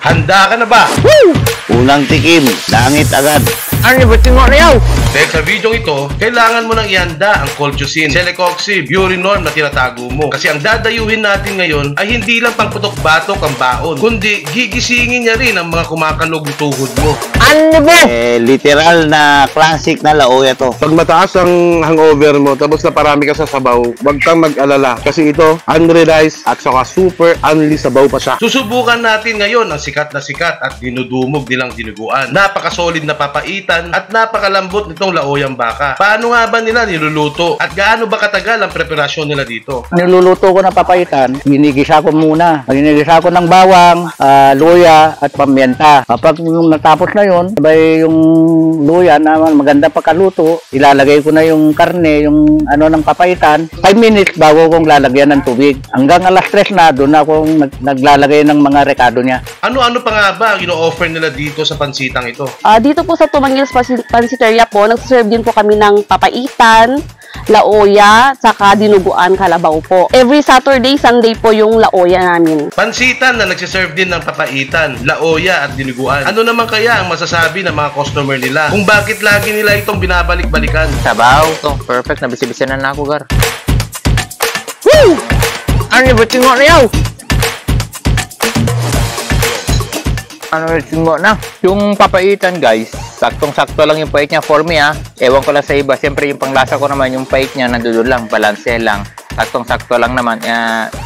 Handa ka na ba? Woo! Unang tikim, langit agad. Ano ba tingin mo na yaw? Dahil sa video ito, kailangan mo nang ihanda ang colchicine, celecoxib, urinorm na tinatago mo. Kasi ang dadayuhin natin ngayon ay hindi lang pangputok-batok ang baon, kundi gigisingin niya rin ang mga kumakanog ng tuhod mo. Ano ba? Literal na classic na laoya to. Pag mataas ang hangover mo, tapos naparami ka sa sabaw, wag kang mag-alala. Kasi ito, unrealized at saka super unli sabaw pa siya. Susubukan natin ngayon ang sikat na sikat at dinudumog nilang dinuguan. Napakasolid na papaitan at napakalambot nitong laoyang baka. Paano nga ba nila niluluto? At gaano ba katagal ang preparasyon nila dito? Niluluto ko na papaitan, ginigisa ko muna. Ginigisa ko ng bawang, luya at pamyenta. Kapag yung natapos na yun, sabay yung luya na maganda pagkaluto, ilalagay ko na yung karne, yung ano ng papaitan. 5 minutes bago kong lalagyan ng tubig. Hanggang alas 3 na, doon akong naglalagay ng mga rekado niya. Ano-ano pa nga ba ang ino-offer nila dito sa pansitang ito? Dito po sa Tumangils Pansiteria po, nagsaserve din po kami ng papaitan, laoya, saka dinuguan kalabaw po. Every Saturday, Sunday po yung laoya namin. Pansitan na nagsiserve din ng papaitan, laoya at dinuguan. Ano naman kaya ang masasabi ng mga customer nila kung bakit lagi nila itong binabalik-balikan? Sabaw to, perfect na bisi-bisinan na ako, gar. Woo! Ano ba tingin mo na yaw? Ano mo na? Yung papaitan, guys, saktong-sakto lang yung pait niya for me, ha. Ewan ko lang sa iba. Siyempre, yung panglasa ko naman, yung pait niya, nandoon lang, balanse lang. Saktong-sakto lang naman.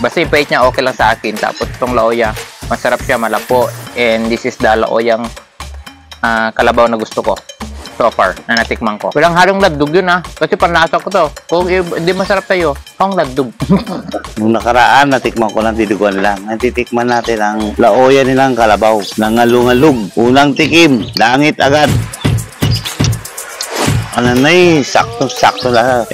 Basta yung pait niya, okay lang sa akin. Tapos itong laoya, masarap siya, malapo. And this is the laoyang kalabaw na gusto ko so far, na natikman ko. Walang halong lagdug yun, ha. Kasi panlasa ko to. Kung hindi masarap tayo, ang lagdug. Nung nakaraan, natikman ko ng dinuguan lang. Natitikman natin ang laoya nilang kalabaw. Nangalungalug. Unang tikim, langit agad. Ano na sakto-sakto lang.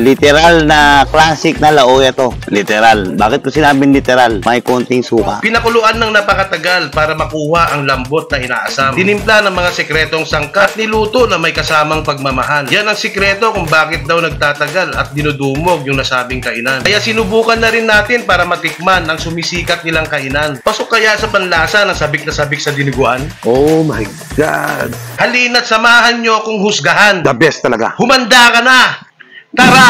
Literal na classic na laoya to. Literal. Bakit ko sinabing literal? May konting suka. Pinakuluan ng napakatagal para makuha ang lambot na inaasam. Tinimpla ng mga sekretong sangkat, niluto na may kasamang pagmamahal. Yan ang sikreto kung bakit daw nagtatagal at dinudumog yung nasabing kainan. Kaya sinubukan na rin natin para matikman ang sumisikat nilang kainan. Pasok kaya sa panlasa ng sabik na sabik sa dinuguan? Oh my God! Halina't samahan nyo kung husgahan. The best talaga. Humanda ka na! Tara!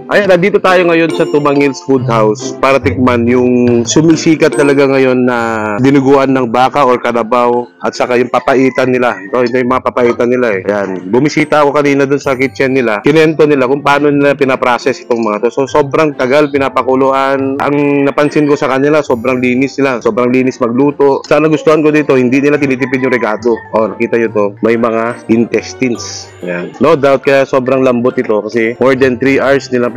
Ayan, nandito tayo ngayon sa Tumangils Food House para tikman yung sumisikat talaga ngayon na dinuguan ng baka or kalabaw at saka yung papaitan nila. Ito yung mga papaitan nila eh. Ayan, bumisita ako kanina dun sa kitchen nila. Kinento nila kung paano nila pinaprocess itong mga to. So, sobrang tagal pinapakuluan. Ang napansin ko sa kanila, sobrang linis nila. Sobrang linis magluto. Sana gustuhan ko dito, hindi nila tinitipid yung regado. O, nakita nyo to, may mga intestines. Ayan. No doubt kaya sobrang lambot ito kasi more than 3 hours nilang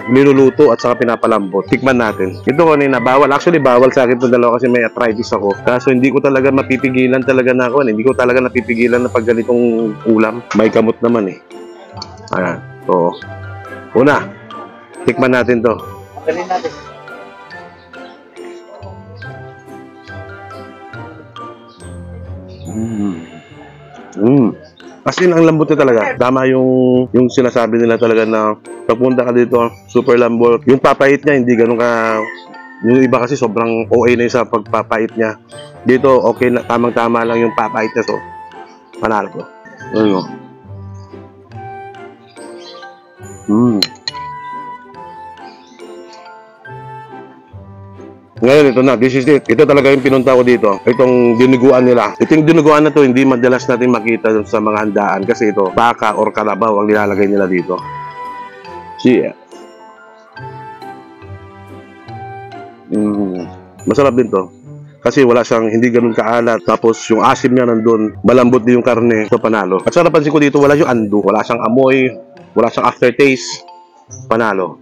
niluluto at saka pinapalambot. Tikman natin. Ito kanina, bawal. Actually, bawal sa akin itong dalawa kasi may arthritis ako. Kaso hindi ko talaga mapipigilan talaga na ako. Hindi ko talaga napipigilan na pag ganitong ulam. May kamot naman eh. Ayan. So, una, tikman natin to. Galing natin. As in, ang lambot na talaga. Tama yung sinasabi nila talaga na pagpunta ka dito, super lambot. Yung papait niya, hindi ganun ka... Yung iba kasi sobrang OA na yung sa pagpapait niya. Dito, okay na, tamang-tama lang yung papait na to. Panalo ko. Ano? Ngayon, ito na. This is it. Ito talaga yung pinunta ko dito. Itong dinuguan nila. Itong dinuguan na to, hindi madalas natin makita sa mga handaan. Kasi ito, baka or kalabaw ang nilalagay nila dito. Yeah. Masarap din to. Kasi wala siyang, hindi ganun kaalat. Tapos yung asim niya nandun. Malambot din yung karne. So, panalo. At sa napansin ko dito, wala yung ando. Wala siyang amoy. Wala siyang aftertaste. Panalo.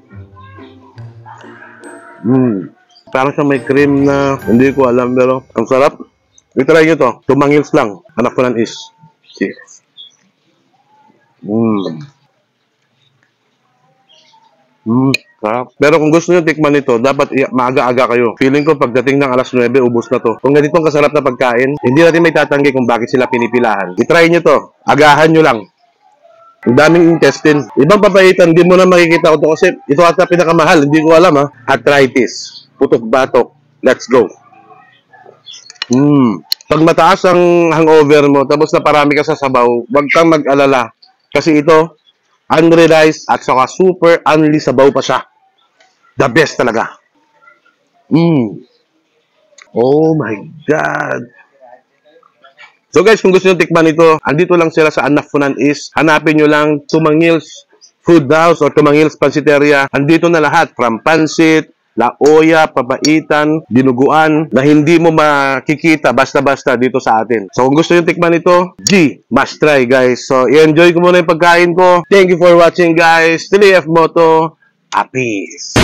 Parang siya may cream na hindi ko alam pero ang sarap. I-try nyo to. Tumangils lang. Anak ko ng is. Cheers. Sarap. Pero kung gusto nyo tikman ito, dapat maaga-aga kayo. Feeling ko pagdating ng alas 9, ubos na to. Kung ganitong kasarap na pagkain, hindi natin may tatanggi kung bakit sila pinipilahan. I-try nyo to. Agahan nyo lang. Ang daming intestine. Ibang papaitan, hindi mo na makikita ko to kasi ito ata pinakamahal. Hindi ko alam ha. Arthritis. Putok-batok. Let's go. Pag mataas ang hangover mo, tapos naparami ka sa sabaw, wag kang mag-alala. Kasi ito, unri rice at saka super unli sabaw pa siya. The best talaga. Oh my God. So guys, kung gusto nyo tikman ito, andito lang sila sa Anafunan East. Hanapin nyo lang Tumangils Food House or Tumangils Pansiteria. Andito na lahat, from pansit, laoya, papaitan, dinuguan, na hindi mo makikita basta-basta dito sa atin. So kung gusto nyo tikman ito, must try guys. So i-enjoy ko muna yung pagkain ko. Thank you for watching guys. Tilly F Moto, peace.